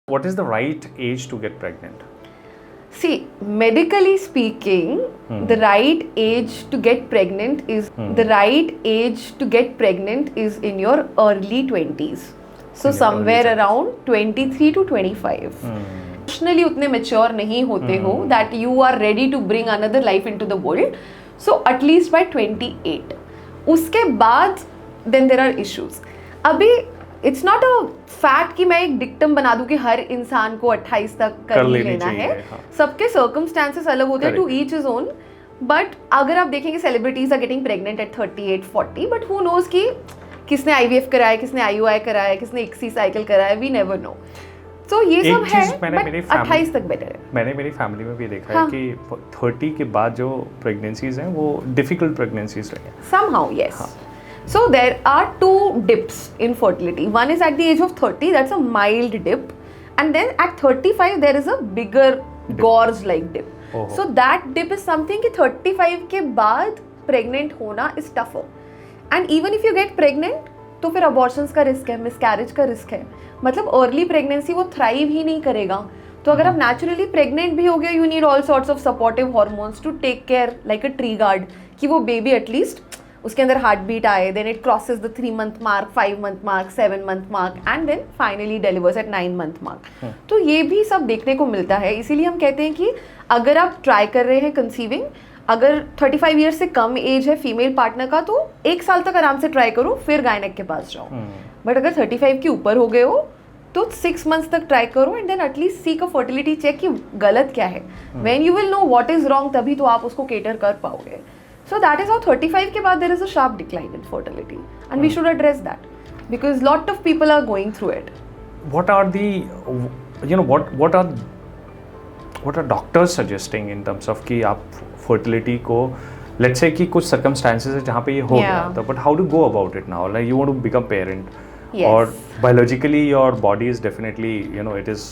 What is the right age to get pregnant? See, medically speaking, the right age to get pregnant is in your early 20s. So somewhere around 23 to 25. Emotionally उतने mature नहीं होते हो that you are ready to bring another life into the world. So at least by 28. उसके बाद then there are issues. अभी it's not a fact कि मैं एक डिक्टम बना दूं कि हर इंसान को 28 तक कर ही लेना है. सबके circumstances अलग होते हैं, to each his own. But अगर आप देखेंगे celebrities are getting pregnant at 38, 40, but who knows कि किसने IVF कराया, किसने IUI कराया, किसने ICSI साइकिल कराया, वी नेवर नो. तो ये सब है, बट 28 तक बेटर है. मैंने मेरी फैमिली में भी देखा है कि 30 के बाद जो प्रेगनेंसीज हैं वो डिफिकल्ट प्रेगनेंसीज रही हैं. Somehow, yes. So there are two dips in fertility. One is at the age of 30, that's a mild dip, and then at 35 there is a bigger gorge-like dip. So that dip is something कि 35 के बाद pregnant होना is tougher. And even if you get pregnant, तो फिर abortions का risk है, miscarriage का risk है. मतलब early pregnancy वो thrive ही नहीं करेगा. तो अगर आप naturally pregnant भी हो गए, you need all sorts of supportive hormones to take care like a tree guard कि वो baby at least उसके अंदर हार्ट बीट आए, then it crosses the 3 month mark, 5 month mark, 7 month mark, and then finally delivers at 9 month mark. तो ये भी सब देखने को मिलता है. इसीलिए हम कहते हैं कि अगर आप ट्राई कर रहे हैं कंसीविंग, अगर 35 ईयर्स से कम एज है फीमेल पार्टनर का, तो 1 साल तक आराम से ट्राई करो, फिर गायनेक के पास जाओ. बट अगर 35 के ऊपर हो गए हो तो 6 months तक ट्राई करो and then at least seek a fertility check कि गलत क्या है. When you will know what is wrong, तभी तो आप उसको केटर कर पाओगे. So that is how 35 के बाद there is a sharp decline in fertility, and we should address that because lot of people are going through it. What are the, what are doctors suggesting in terms of कि आप fertility को, let's say कि कुछ circumstances है जहाँ पे ये हो गया था, but how to go about it now? Like you want to become parent, or biologically your body is definitely, it is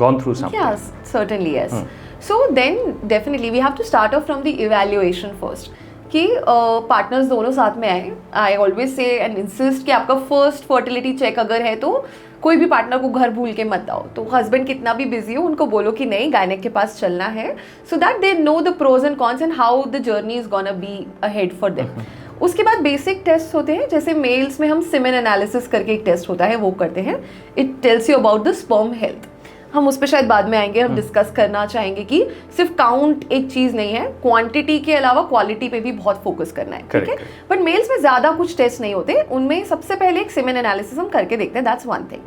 gone through something. Yes, certainly yes. So then definitely we have to start off from the evaluation first. कि partners दोनों साथ में आए. I always say and insist कि आपका first fertility check अगर है तो कोई भी पार्टनर को घर भूल के मत आओ. तो हस्बैंड कितना भी बिजी हो, उनको बोलो कि नहीं, गायनेक के पास चलना है, so that they know the pros and cons and how the journey is gonna be ahead for them. उसके बाद बेसिक टेस्ट होते हैं, जैसे मेल्स में हम सीमेन एनालिसिस करके एक टेस्ट होता है, वो करते हैं. It tells you about the sperm health. हम उस पर शायद बाद में आएंगे. हम डिस्कस करना चाहेंगे कि सिर्फ काउंट एक चीज़ नहीं है, क्वांटिटी के अलावा क्वालिटी पे भी बहुत फोकस करना है. ठीक है, बट मेल्स में ज़्यादा कुछ टेस्ट नहीं होते. उनमें सबसे पहले एक सीमेन एनालिसिस हम करके देखते हैं. That's one thing.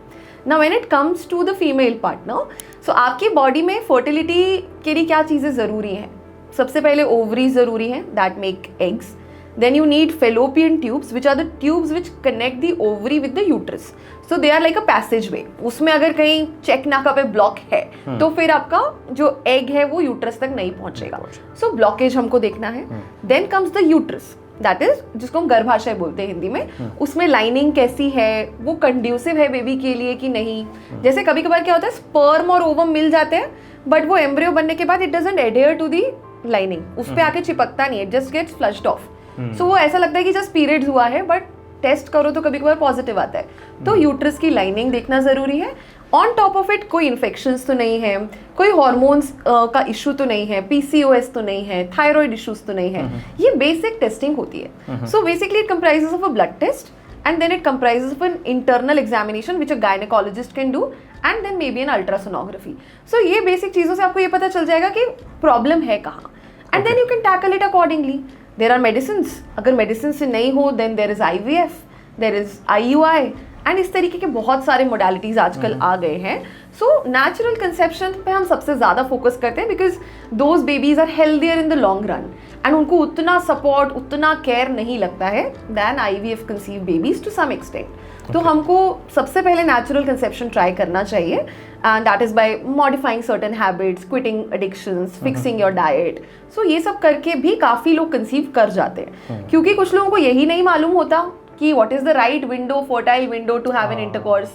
Now when it comes to the female partner, so आपकी बॉडी में फर्टिलिटी के लिए क्या चीज़ें ज़रूरी हैं? सबसे पहले ओवरीज ज़रूरी हैं, that make eggs. Then you need fallopian tubes, which are the tubes which connect the ovary with the uterus. So they are like a passageway. उसमें अगर कहीं चेक नाका पे ब्लॉक है तो फिर आपका जो एग है वो यूट्रस तक नहीं पहुंचेगा. सो ब्लॉकेज हमको देखना है. Then comes the uterus, that is जिसको हम गर्भाशय बोलते हैं हिंदी में. उसमें लाइनिंग कैसी है, वो कंड्यूसिव है बेबी के लिए कि नहीं. जैसे कभी कभार क्या होता है, स्पर्म और ओवम मिल जाते हैं बट वो एम्ब्रियो बनने के बाद it doesn't adhere to the lining, उस पर आके चिपकता नहीं है, just gets flushed off. So वो ऐसा लगता है कि जस्ट पीरियड्स हुआ है, बट टेस्ट करो तो कभी कभार पॉजिटिव आता है. तो यूट्रस की लाइनिंग देखना जरूरी है. ऑन टॉप ऑफ इट कोई इन्फेक्शंस तो नहीं है, कोई हॉर्मोन्स का इशू तो नहीं है, PCOS तो नहीं है, थायराइड इश्यूज तो नहीं है. ये बेसिक टेस्टिंग होती है. So basically it comprises of a blood test and then it comprises of an internal examination which a gynaecologist can do and then maybe an ultrasonography. So ये basic चीज़ों से आपको ये पता चल जाएगा कि प्रॉब्लम है कहाँ, and then you can tackle it accordingly. There are medicines. अगर मेडिसिन से नहीं हो then there is IVF, there is IUI, and इस तरीके के बहुत सारे मोडालिटीज आजकल आ गए हैं. सो नेचुरल कंसेप्शन पे हम सबसे ज़्यादा फोकस करते हैं because those babies are healthier in the long run and उनको उतना सपोर्ट, उतना केयर नहीं लगता है than IVF conceive babies to some extent. तो हमको सबसे पहले नेचुरल कंसेप्शन ट्राई करना चाहिए, and that is by modifying certain habits, quitting addictions, fixing your diet. So ये सब करके भी काफ़ी लोग कंसीव कर जाते हैं, क्योंकि कुछ लोगों को यही नहीं मालूम होता कि what is the right window, fertile window to have an intercourse.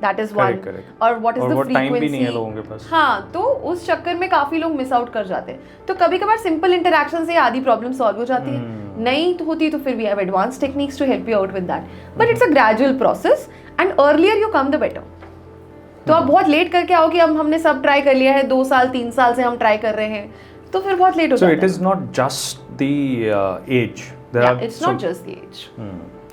That is one. और व्हाट इज द फ्रीक्वेंसी. हाँ, तो उस चक्कर में काफ़ी लोग मिस आउट कर जाते हैं. तो कभी कभार सिंपल इंटरैक्शन से आधी प्रॉब्लम सॉल्व हो जाती है. नहीं तो होती तो फिर we have advance techniques to help you out with that. But it's a gradual process and earlier you come the better. तो आप बहुत लेट करके आओ कि अब हमने सब ट्राई कर लिया है, 2 साल 3 साल से हम ट्राई कर रहे हैं, तो फिर बहुत लेट हो जाता है. So it is not just the age. It's not just the age.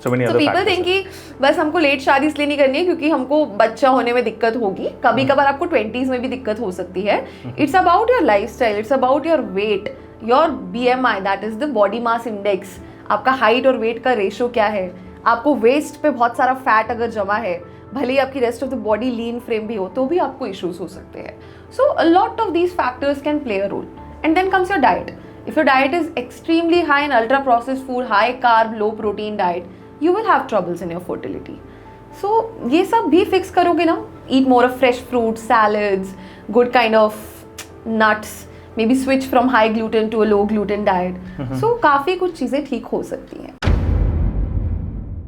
So many तो other people factors. think कि बस हमको लेट शादी इसलिए नहीं करनी है क्योंकि हमको बच्चा होने में दिक्कत होगी. कभी कभार आपको 20s में भी दिक्कत हो सकती है. It's about your lifestyle, it's about your weight, your BMI, that is the body mass index. आपका हाइट और वेट का रेशो क्या है, आपको वेस्ट पे बहुत सारा फैट अगर जमा है, भले ही आपकी rest of the body lean frame भी हो, तो भी आपको इश्यूज हो सकते हैं. So a lot of these factors can play a role. And then comes your diet. If your diet is extremely high in ultra processed food, high carb, low protein diet, you will have troubles in your fertility. So ये सब भी fix करोगे ना, eat more of fresh fruits, salads, good kind of nuts, maybe switch from high gluten to a low gluten diet. So काफ़ी कुछ चीज़ें ठीक हो सकती हैं.